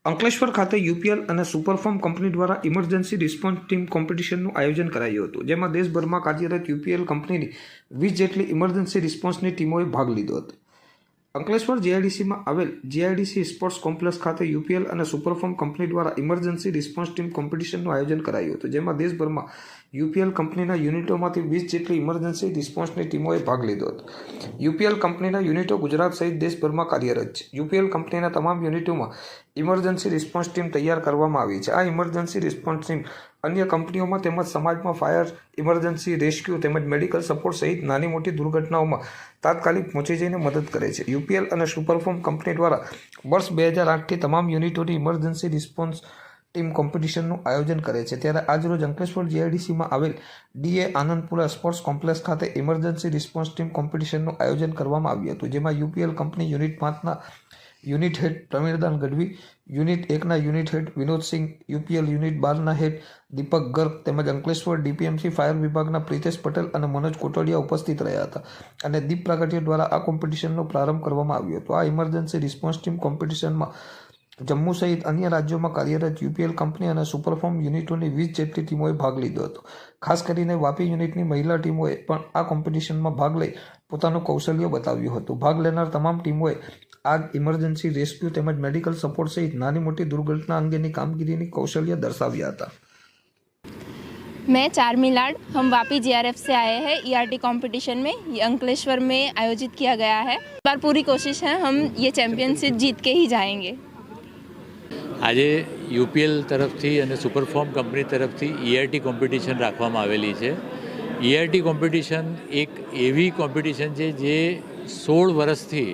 અંકલેશ્વર ખાતે યુપીએલ અને સુપરફોર્મ કંપની દ્વારા ઇમરજન્સી રિસ્પોન્સ ટીમ કોમ્પિટિશનનું આયોજન કરાયું હતું, જેમાં દેશભરમાં કાર્યરત યુપીએલ કંપનીની 20 જેટલી ઇમરજન્સી રિસ્પોન્સની ટીમોએ ભાગ લીધો હતો. અંકલેશ્વર જીઆઈડીસીમાં આવેલ જીઆઈડીસી સ્પોર્ટ્સ કોમ્પ્લેક્સ ખાતે યુપીએલ અને સુપરફોર્મ કંપની દ્વારા ઇમરજન્સી રિસ્પોન્સ ટીમ કોમ્પિટિશનનું આયોજન કરાયું હતું, જેમાં દેશભરમાં યુપીએલ કંપનીના યુનિટોમાંથી 20 જેટલી ઇમરજન્સી રિસ્પોન્સની ટીમોએ ભાગ લીધો હતો. યુપીએલ કંપનીના યુનિટો ગુજરાત સહિત દેશભરમાં કાર્યરત છે. યુપીએલ કંપનીના તમામ યુનિટોમાં ઇમરજન્સી રિસ્પોન્સ ટીમ તૈયાર કરવામાં આવી છે. આ ઇમરજન્સી રિસ્પોન્સ ટીમ અન્ય કંપનીઓમાં તેમજ સમાજમાં ફાયર, ઇમરજન્સી રેસ્ક્યુ તેમજ મેડિકલ સપોર્ટ સહિત નાની મોટી દુર્ઘટનાઓમાં તાત્કાલિક પહોંચી જઈને મદદ કરે છે. યુપીએલ અને સુપરફોર્મ કંપની દ્વારા વર્ષ 2008થી તમામ યુનિટોની ઇમરજન્સી રિસ્પોન્સ ટીમ કોમ્પિટિશનનું આયોજન કરે છે. ત્યારે આજરોજ અંકલેશ્વર જીઆઈડીસીમાં આવેલ ડીએ આનંદપુરા સ્પોર્ટ્સ કોમ્પ્લેક્સ ખાતે ઇમરજન્સી રિસ્પોન્સ ટીમ કોમ્પિટિશનનું આયોજન કરવામાં આવ્યું હતું, જેમાં યુપીએલ કંપની યુનિટ 5ના unit head Pravindan Gadhvi, unit 1ના unit head Vinodsinh, UPL unit 12ના હેડ દીપક ગર્ગ તેમજ અંકલેશ્વર ડીપીએમસી ફાયર વિભાગના પ્રિતેશ પટેલ અને મનોજ કોટડિયા ઉપસ્થિત રહ્યા હતા અને દીપ પ્રાગટ્ય દ્વારા આ કોમ્પિટિશનનો પ્રારંભ કરવામાં આવ્યો હતો. આ ઇમરજન્સી રિસ્પોન્સ ટીમ કોમ્પિટિશનમાં જમ્મુ સહિત અન્ય રાજ્યોમાં કાર્યરત યુપીએલ કંપની અને સુપરફોર્મ યુનિટોની 20 જેટલી ટીમોએ ભાગ લીધો હતો. ખાસ કરીને વાપી યુનિટની મહિલા ટીમોએ પણ આ કોમ્પિટિશનમાં ભાગ લઈ પોતાનું કૌશલ્ય બતાવ્યું હતું. ભાગ લેનાર તમામ ટીમોએ આગ, ઇમરજન્સી રેસ્ક્યુ તેમજ મેડિકલ સપોર્ટ સહિત નાની મોટી દુર્ઘટના અંગેની કામગીરીની कौशल्य दर्शाव्या था. मैं चार्मी लाड, हम वापी जीआरएफ से आए हैं. ईआरटी कंपटीशन में अंकलेश्वर में आयोजित किया गया है. इस बार पूरी कोशिश है हम ये चैम्पियनशिप जीत के ही जाएंगे. આજે યુપીએલ તરફથી અને સુપરફોર્મ કંપની તરફથી ઈઆરટી કોમ્પિટિશન રાખવામાં આવેલી છે. ઈઆરટી કોમ્પિટિશન એક એવી કોમ્પિટિશન છે જે 16 વર્ષથી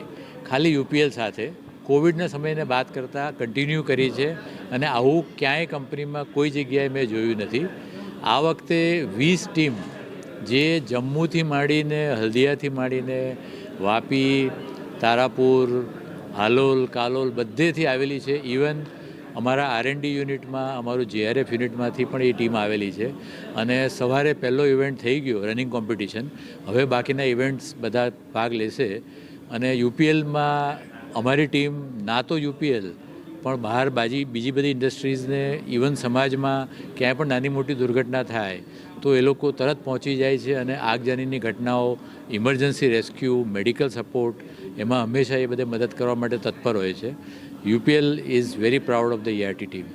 ખાલી યુપીએલ સાથે કોવિડના સમયને બાદ કરતાં કન્ટિન્યુ કરી છે અને આવું ક્યાંય કંપનીમાં કોઈ જગ્યાએ મેં જોયું નથી. આ વખતે 20 ટીમ જે જમ્મુથી માંડીને હલ્દિયાથી માંડીને વાપી, તારાપુર, હાલોલ, કાલોલ બધેથી આવેલી છે. ઇવન અમારા આરએનડી યુનિટમાં, અમારું જીઆરએફ યુનિટમાંથી પણ એ ટીમ આવેલી છે અને સવારે પહેલો ઇવેન્ટ થઈ ગયો રનિંગ કોમ્પિટિશન. હવે બાકીના ઇવેન્ટ્સ બધા ભાગ લેશે અને યુપીએલમાં અમારી ટીમ ના તો યુપીએલ પણ બહાર બીજી બધી ઇન્ડસ્ટ્રીઝને, ઇવન સમાજમાં ક્યાંય પણ નાની મોટી દુર્ઘટના થાય તો એ લોકો તરત પહોંચી જાય છે અને આગજાનીની ઘટનાઓ, ઇમરજન્સી રેસ્ક્યુ, મેડિકલ સપોર્ટ એમાં હંમેશા એ બધે મદદ કરવા માટે તત્પર હોય છે. UPL is very proud of the ERT team.